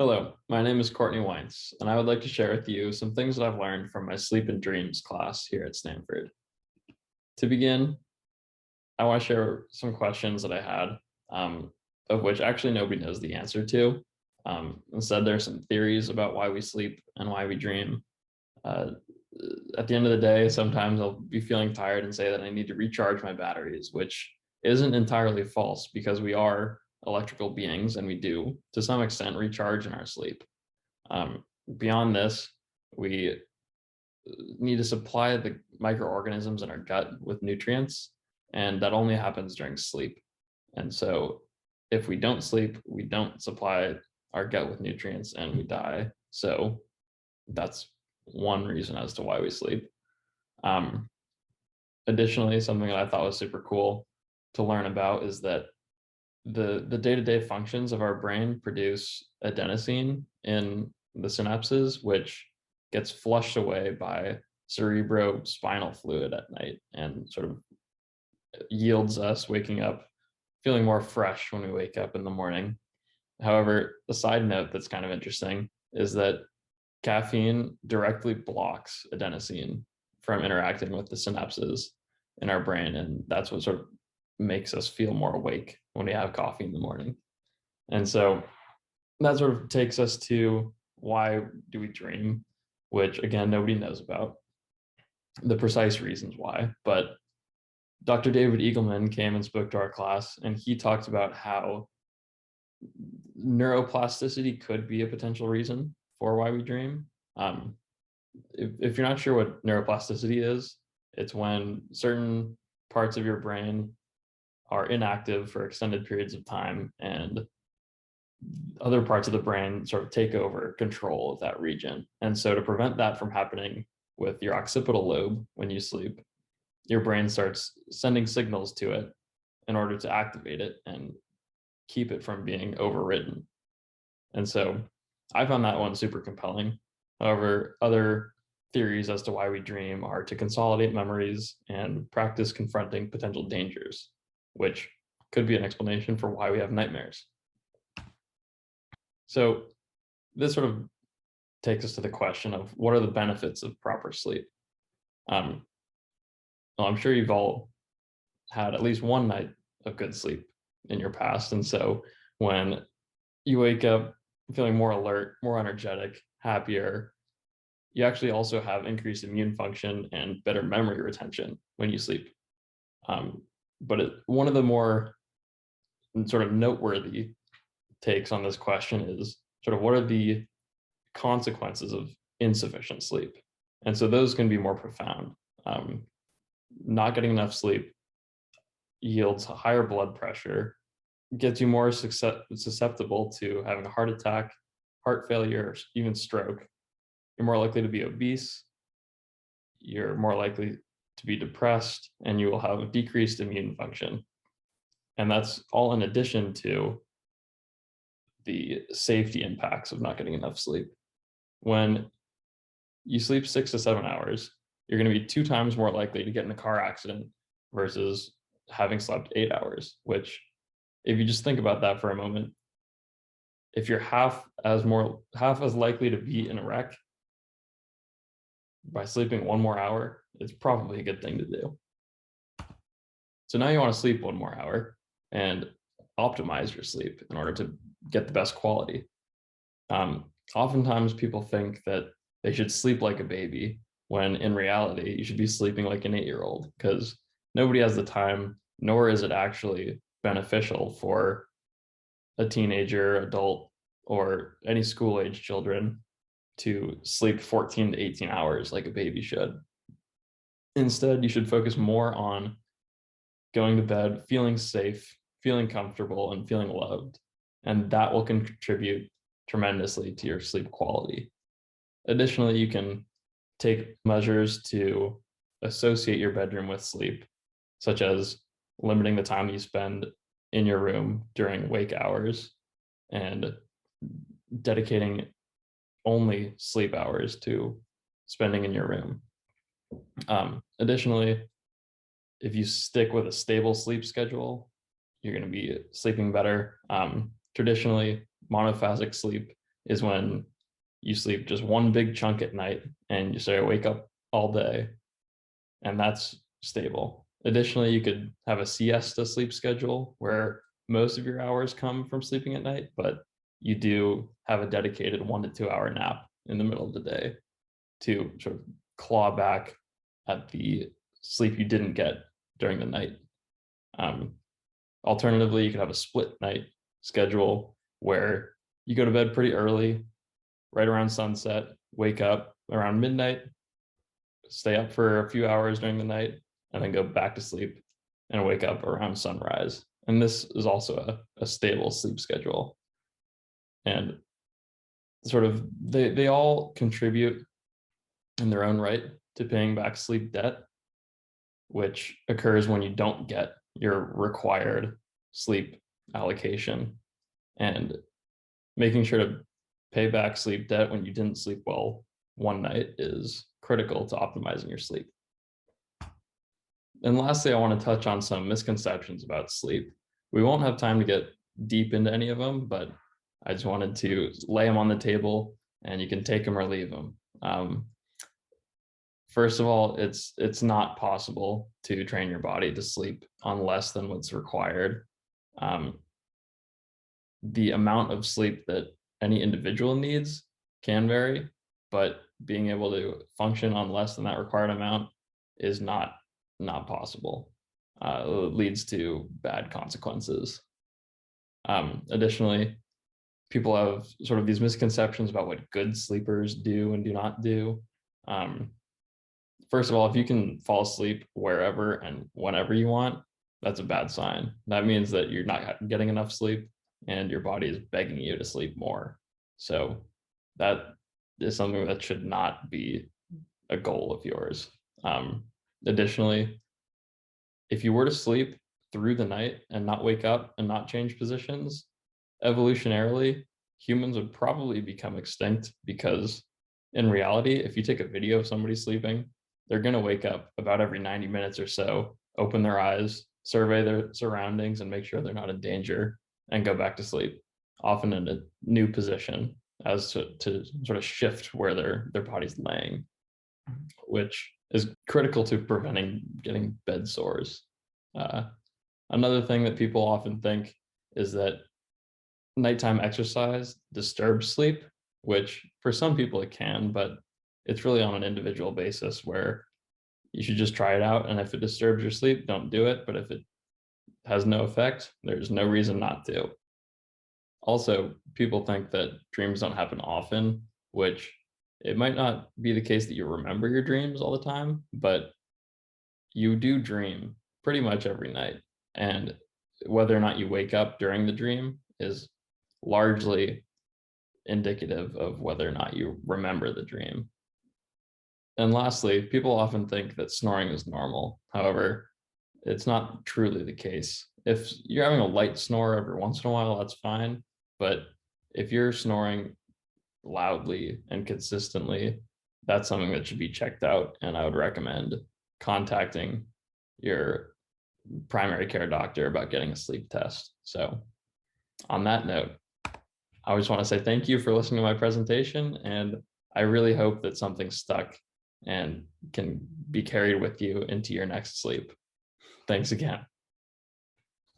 Hello, my name is Courtney Weintz, and I would like to share with you some things that I've learned from my sleep and dreams class here at Stanford. To begin, I want to share some questions that I had, of which actually nobody knows the answer to. Instead, there are some theories about why we sleep and why we dream. Uh, at the end of the day, sometimes I'll be feeling tired and say that I need to recharge my batteries, which isn't entirely false because we are electrical beings and we do, to some extent, recharge in our sleep. Beyond this, we need to supply the microorganisms in our gut with nutrients, and that only happens during sleep. And so, if we don't sleep, we don't supply our gut with nutrients and we die. So, that's one reason as to why we sleep. Um, Additionally, something that I thought was super cool to learn about is that the day-to-day functions of our brain produce adenosine in the synapses, which gets flushed away by cerebrospinal fluid at night and sort of yields us waking up feeling more fresh when we wake up in the morning. However, the side note that's kind of interesting is that caffeine directly blocks adenosine from interacting with the synapses in our brain, and that's what sort of makes us feel more awake when we have coffee in the morning. And so that sort of takes us to why do we dream, which again, nobody knows about the precise reasons why. But Dr. David Eagleman came and spoke to our class, and he talked about how neuroplasticity could be a potential reason for why we dream. If you're not sure what neuroplasticity is, it's when certain parts of your brain are inactive for extended periods of time and other parts of the brain sort of take over control of that region. And so to prevent that from happening with your occipital lobe when you sleep, your brain starts sending signals to it in order to activate it and keep it from being overridden. And so I found that one super compelling. However, other theories as to why we dream are to consolidate memories and practice confronting potential dangers, which could be an explanation for why we have nightmares. So this sort of takes us to the question of what are the benefits of proper sleep? Well, I'm sure you've all had at least one night of good sleep in your past. And so when you wake up feeling more alert, more energetic, happier, you actually also have increased immune function and better memory retention when you sleep. But one of the more sort of noteworthy takes on this question is sort of what are the consequences of insufficient sleep? And so those can be more profound. Not getting enough sleep yields higher blood pressure, gets you more susceptible to having a heart attack, heart failure, or even stroke. You're more likely to be obese. You're more likely to be depressed, and you will have decreased immune function. And that's all in addition to the safety impacts of not getting enough sleep. When you sleep 6 to 7 hours, you're going to be 2 times more likely to get in a car accident versus having slept 8 hours, which, if you just think about that for a moment, if you're half as likely to be in a wreck by sleeping one more hour, it's probably a good thing to do. So now you want to sleep one more hour and optimize your sleep in order to get the best quality. Oftentimes people think that they should sleep like a baby when in reality you should be sleeping like an 8-year-old, because nobody has the time, nor is it actually beneficial for a teenager, adult, or any school age children to sleep 14 to 18 hours like a baby should. Instead, you should focus more on going to bed feeling safe, feeling comfortable, and feeling loved. And that will contribute tremendously to your sleep quality. Additionally, you can take measures to associate your bedroom with sleep, such as limiting the time you spend in your room during wake hours and dedicating only sleep hours to spending in your room. Additionally, if you stick with a stable sleep schedule, you're going to be sleeping better. Traditionally, monophasic sleep is when you sleep just one big chunk at night and you say wake up all day, and that's stable. Additionally, you could have a siesta sleep schedule where most of your hours come from sleeping at night, but you do have a dedicated 1 to 2 hour nap in the middle of the day to sort of claw back at the sleep you didn't get during the night. Um, Alternatively, you could have a split night schedule where you go to bed pretty early, right around sunset, wake up around midnight, stay up for a few hours during the night, and then go back to sleep and wake up around sunrise. And this is also a stable sleep schedule. And sort of they all contribute in their own right to paying back sleep debt, which occurs when you don't get your required sleep allocation. And making sure to pay back sleep debt when you didn't sleep well one night is critical to optimizing your sleep. And lastly, I want to touch on some misconceptions about sleep. We won't have time to get deep into any of them, but I just wanted to lay them on the table and you can take them or leave them. First of all, it's not possible to train your body to sleep on less than what's required. The amount of sleep that any individual needs can vary, but being able to function on less than that required amount is not possible. It leads to bad consequences. Additionally, people have sort of these misconceptions about what good sleepers do and do not do. First of all, if you can fall asleep wherever and whenever you want, that's a bad sign. That means that you're not getting enough sleep and your body is begging you to sleep more. So that is something that should not be a goal of yours. Additionally, if you were to sleep through the night and not wake up and not change positions, evolutionarily, humans would probably become extinct because in reality, if you take a video of somebody sleeping, they're going to wake up about every 90 minutes or so, open their eyes, survey their surroundings, and make sure they're not in danger, and go back to sleep, often in a new position as to sort of shift where their body's laying, which is critical to preventing getting bed sores. Another thing that people often think is that nighttime exercise disturbs sleep, which for some people it can, but it's really on an individual basis where you should just try it out. And if it disturbs your sleep, don't do it. But if it has no effect, there's no reason not to. Also, people think that dreams don't happen often, which it might not be the case that you remember your dreams all the time, but you do dream pretty much every night. And whether or not you wake up during the dream is largely indicative of whether or not you remember the dream. And lastly, people often think that snoring is normal. However, it's not truly the case. If you're having a light snore every once in a while, that's fine. But if you're snoring loudly and consistently, that's something that should be checked out. And I would recommend contacting your primary care doctor about getting a sleep test. So on that note, I just want to say thank you for listening to my presentation. And I really hope that something stuck and can be carried with you into your next sleep. Thanks again.